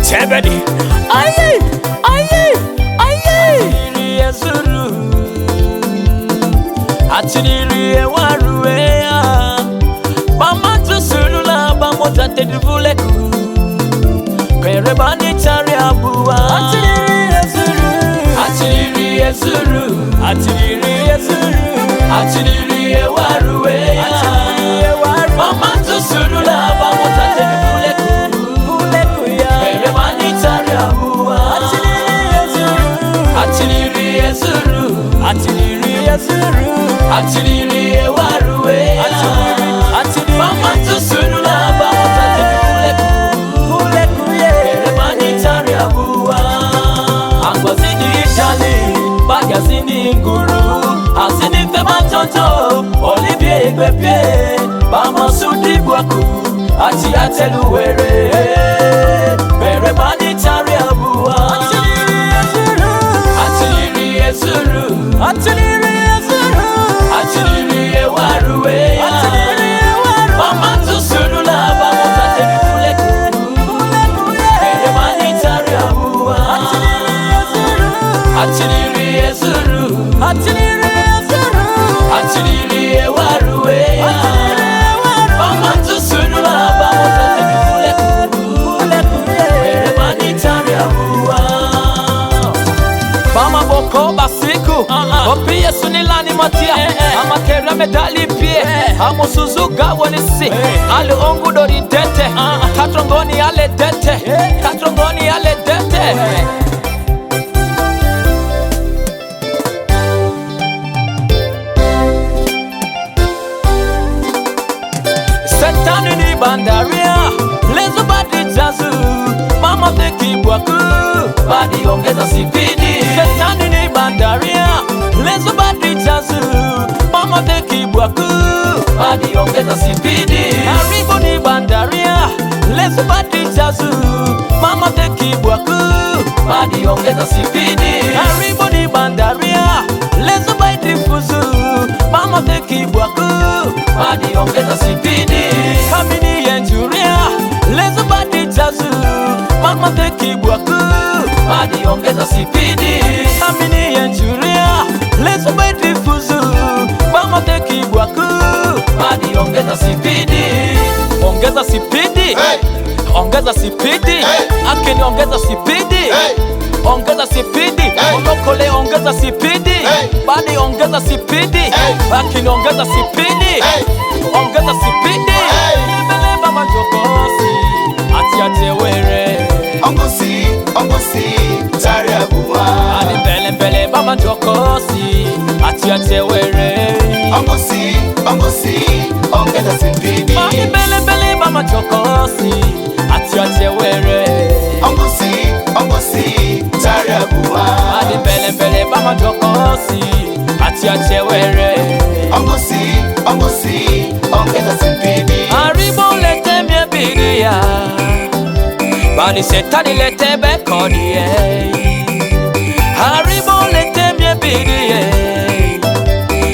Chebedi. Aye. Atiri ezuru. Atiri ewaruea. Mama tu sulula bamota tedivuleku. Kwerebani chari abua. Atiri ezuru. Atiri ewaruea. Mama tu sulula bamota tedivuleku. Kwerebani chari abua. Atiri ewaruea. Mama tu sulula bamota tedivuleku. Kwerebani chari abua. Angwazini shali, bagazini nguru. Asini fema tonto, olivie igwepie. Mama sudi bwaku, ati ateluwere. Kwerebani chari abua. Atiri ezuru. Atiri ewaruea. Mama tu sulula bamota tedivuleku. Kwerebani chari abua. Atiri ezuru. Atiri ewaruea. Mama tu sulula bamota tedivuleku. Kwerebani chari abua. Mama boko basiku. Opi yesu nilani matia. Ama kera medali pie. Amo suzuga wanisi. Ale ongu dori dete. Katrongoni ale dete. Setani ni bandaria. Lezo badi jazu. Mama teki bwaku. Badi ongeza sipidi. Setani ni bandaria. Lezo badi jazu. Mama teki bwaku. Badi ongeza sipidi. Haribu ni bandaria. Lezo badi jazu. Mama teki bwaku. Badi ongeza sipidi. Haribu ni bandaria. Lezo badi fuzu. Mama teki bwaku. Badi ongeza sipidi. Kamini yenjuria. Lezo badi jazu. Mama teki bwaku. Badi ongeza sipidi. Kamini yenjuria. Lezo badi fuzu. Mama teki bwaku. Badi ongeza sipidi. Ongeza sipidi. Ongeza sipidi. Akini ongeza sipidi. Ongeza sipidi. Olokole ongeza sipidi. Badi ongeza sipidi. Akini ongeza sipidi. Ongeza sipidi. Beleba majokosi. Ati atewere. Ongosi, chari abua. Ani bele bama jokosi. Ati atewere. Ongosi, ongeza sipidi. Ani bele bama jokosi. Ati atewere. Ongosi, chari abua. Ani bele bama jokosi. Ati atewere. Ongosi, ongeza sipidi. Haribu lete mie biria. Bani setani lete bekodi. Haribu lete mie biria.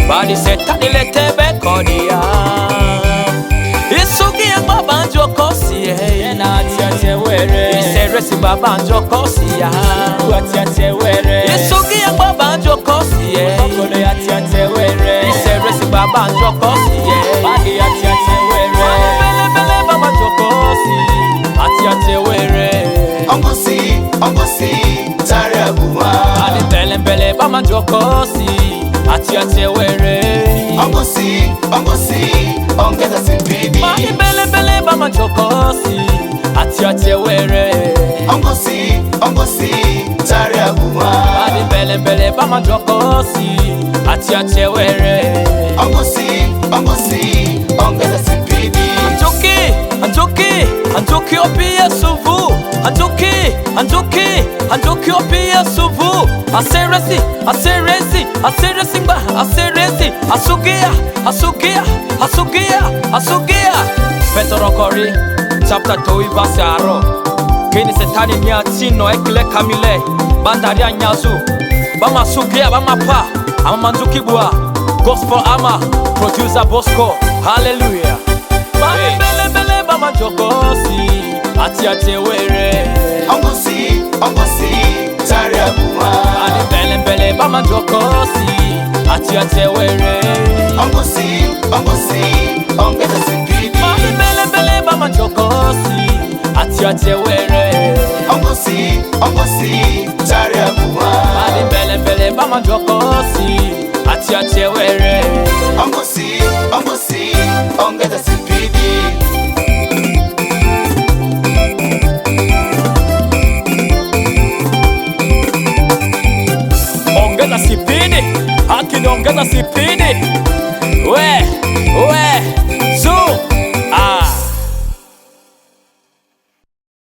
Bani setani lete bekodi. Isugi ya baba njokosi. Na ati atewere. Iseresi baba njokosi. Ati atewere. Isugi ya baba njokosi. Okolo ati atewere. Iseresi baba njokosi. Bani ati atewere. Bele baba njokosi. Ati atewere. Ongosi, chari abua. Bani bele baba njokosi. Ati atewere. Ongosi, ongeza sipidi. Bani bele baba njokosi. Ati atewere. Ongosi, chari abua. Bani bele baba njokosi. Ati atewere. Ongosi, ongeza sipidi. Anjoki opie suvu. Anjoki opie suvu. Aseresi mba. Asugia. Petro Kori. Chapter 2 verse 6. Kini setani nyatino ekile kamile. Bandaria nyazu. Bama sugia bama pa. Ama manjuki bua. Gospel ama. Producer Bosco. Hallelujah. Bani bele bama jokosi. atiate were Ongosi, ongosi, tariabuma. ani bele bele bama jokosi atiate were Ongosi, ongosi, ongeza sipidi. ani bele bele bama jokosi atiate were Ongosi, ongosi, tariabuma. ani bele bele bama jokosi atiate were Ongosi, ongosi, ongeza sipidi. ongeza sipidi akini ongeza sipidi